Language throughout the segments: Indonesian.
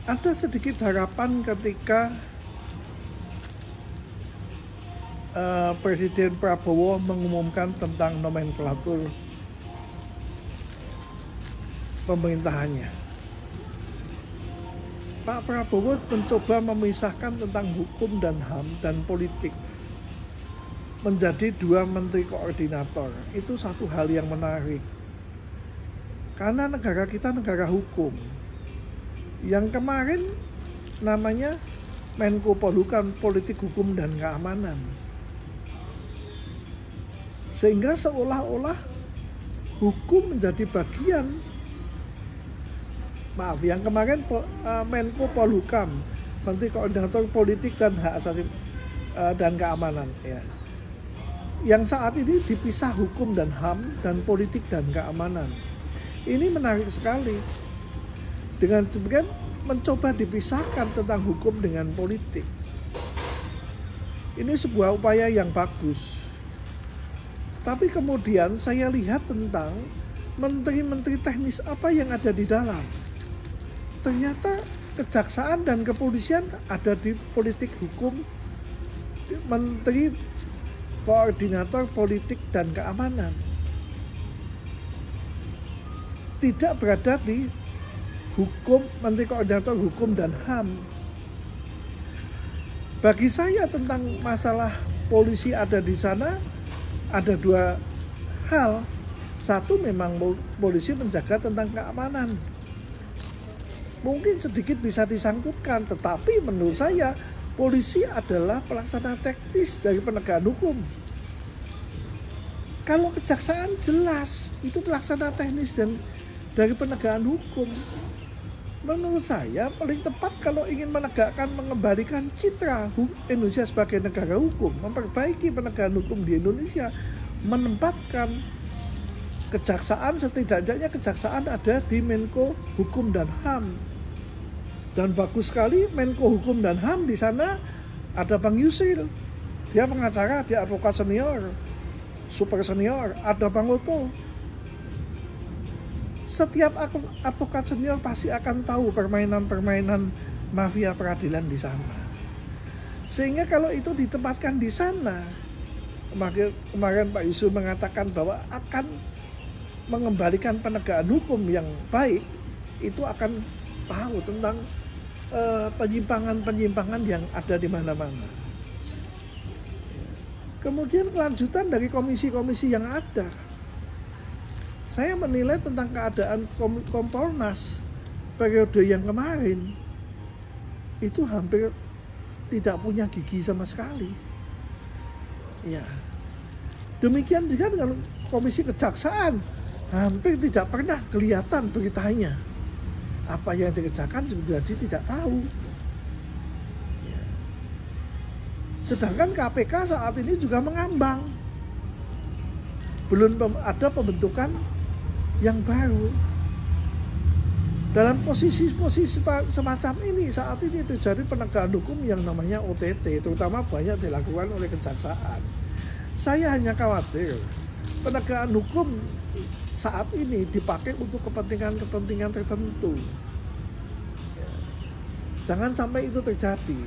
ada sedikit harapan ketika Presiden Prabowo mengumumkan tentang nomenklatur pemerintahannya. Pak Prabowo mencoba memisahkan tentang hukum dan HAM dan politik menjadi dua menteri koordinator. Itu satu hal yang menarik. Karena negara kita negara hukum. Yang kemarin namanya Menko Polhukam, Politik Hukum dan Keamanan. Sehingga seolah-olah hukum menjadi bagian, yang kemarin Menko Polhukam, Menteri Koordinator Politik dan Hak Asasi dan Keamanan, ya. Yang saat ini dipisah hukum dan HAM dan politik dan keamanan. Ini menarik sekali. Dengan demikian mencoba dipisahkan tentang hukum dengan politik. Ini sebuah upaya yang bagus. Tapi kemudian saya lihat tentang menteri-menteri teknis apa yang ada di dalam. Ternyata kejaksaan dan kepolisian ada di politik hukum, menteri koordinator politik dan keamanan. Tidak berada di hukum, menteri koordinator hukum dan HAM. Bagi saya tentang masalah polisi ada di sana, ada dua hal. Satu, memang polisi menjaga tentang keamanan. Mungkin sedikit bisa disangkutkan, tetapi menurut saya polisi adalah pelaksana teknis dari penegakan hukum. Kalau kejaksaan jelas itu pelaksana teknis dan dari penegakan hukum. Menurut saya paling tepat kalau ingin menegakkan, mengembalikan citra Indonesia sebagai negara hukum, memperbaiki penegakan hukum di Indonesia, menempatkan kejaksaan, setidaknya kejaksaan ada di Menko Hukum dan HAM. Dan bagus sekali Menko Hukum dan HAM di sana ada Bang Yusril. Dia pengacara, dia advokat senior, super senior, ada Bang Oto. Setiap advokat senior pasti akan tahu permainan-permainan mafia peradilan di sana. Sehingga kalau itu ditempatkan di sana, kemarin Pak Yusril mengatakan bahwa akan mengembalikan penegakan hukum yang baik, itu akan tahu tentang penyimpangan-penyimpangan yang ada di mana-mana. Kemudian kelanjutan dari komisi-komisi yang ada. Saya menilai tentang keadaan Kompolnas periode yang kemarin itu hampir tidak punya gigi sama sekali. Ya. Demikian juga dengan Komisi Kejaksaan, hampir tidak pernah kelihatan beritanya. Apa yang dikerjakan juga tidak tahu. Ya. Sedangkan KPK saat ini juga mengambang. Belum ada pembentukan yang baru. Dalam posisi-posisi semacam ini saat ini terjadi penegakan hukum yang namanya OTT, terutama banyak dilakukan oleh kejaksaan. Saya hanya khawatir penegakan hukum saat ini dipakai untuk kepentingan-kepentingan tertentu. Jangan sampai itu terjadi.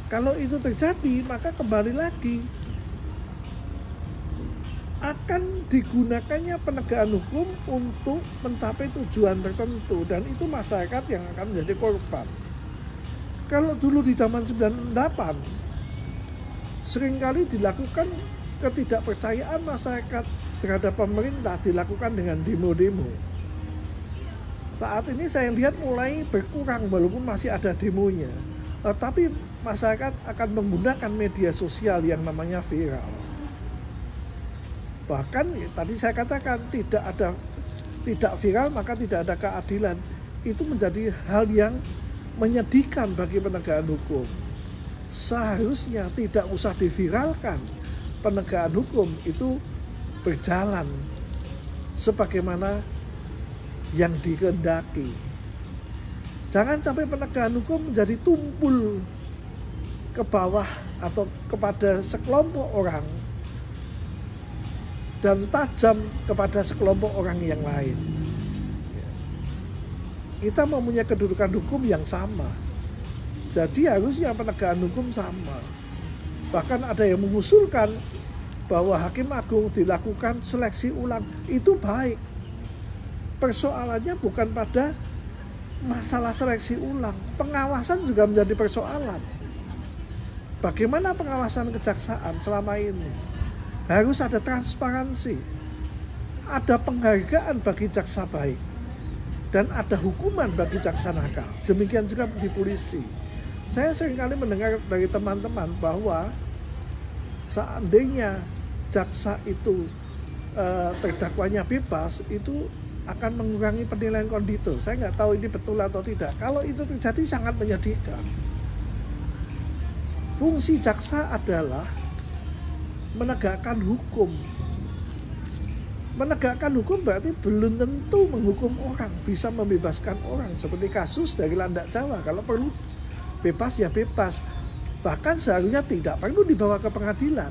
Kalau itu terjadi, maka kembali lagi akan digunakannya penegakan hukum untuk mencapai tujuan tertentu, dan itu masyarakat yang akan menjadi korban. Kalau dulu di zaman 98 seringkali dilakukan ketidakpercayaan masyarakat terhadap pemerintah dilakukan dengan demo-demo. Saat ini saya lihat mulai berkurang walaupun masih ada demonya. Tapi masyarakat akan menggunakan media sosial yang namanya viral. Bahkan tadi saya katakan tidak viral maka tidak ada keadilan. Itu menjadi hal yang menyedihkan bagi penegakan hukum. Seharusnya tidak usah diviralkan. Penegakan hukum itu berjalan sebagaimana yang dikehendaki. Jangan sampai penegakan hukum menjadi tumpul ke bawah atau kepada sekelompok orang dan tajam kepada sekelompok orang yang lain. Kita mempunyai kedudukan hukum yang sama. Jadi harusnya penegakan hukum sama. Bahkan ada yang mengusulkan bahwa Hakim Agung dilakukan seleksi ulang. Itu baik. Persoalannya bukan pada masalah seleksi ulang. Pengawasan juga menjadi persoalan. Bagaimana pengawasan kejaksaan selama ini? Harus ada transparansi. Ada penghargaan bagi jaksa baik. Dan ada hukuman bagi jaksa nakal. Demikian juga di polisi. Saya seringkali mendengar dari teman-teman bahwa seandainya jaksa itu terdakwanya bebas, itu akan mengurangi penilaian kondito. Saya nggak tahu ini betul atau tidak. Kalau itu terjadi sangat menyedihkan. Fungsi jaksa adalah menegakkan hukum. Menegakkan hukum berarti belum tentu menghukum orang, bisa membebaskan orang. Seperti kasus dari Landak Jawa, kalau perlu bebas ya bebas. Bahkan seharusnya tidak perlu dibawa ke pengadilan.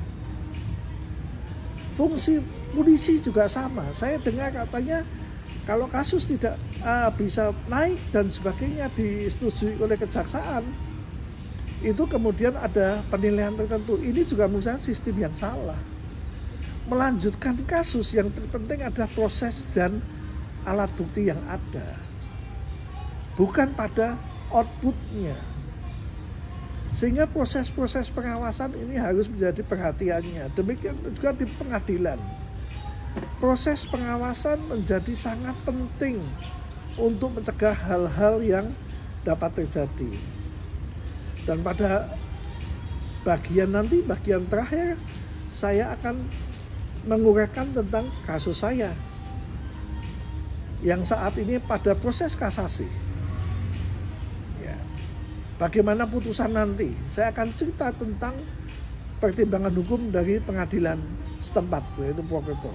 Fungsi polisi juga sama. Saya dengar katanya kalau kasus tidak bisa naik dan sebagainya disetujui oleh kejaksaan, itu kemudian ada penilaian tertentu. Ini juga menurut saya sistem yang salah. Melanjutkan kasus yang terpenting adalah proses dan alat bukti yang ada, bukan pada outputnya. Sehingga proses-proses pengawasan ini harus menjadi perhatiannya. Demikian juga di pengadilan. Proses pengawasan menjadi sangat penting untuk mencegah hal-hal yang dapat terjadi. Dan pada bagian terakhir, saya akan menguraikan tentang kasus saya yang saat ini pada proses kasasi. Ya. Bagaimana putusan nanti? Saya akan cerita tentang pertimbangan hukum dari pengadilan setempat, yaitu Purwokerto.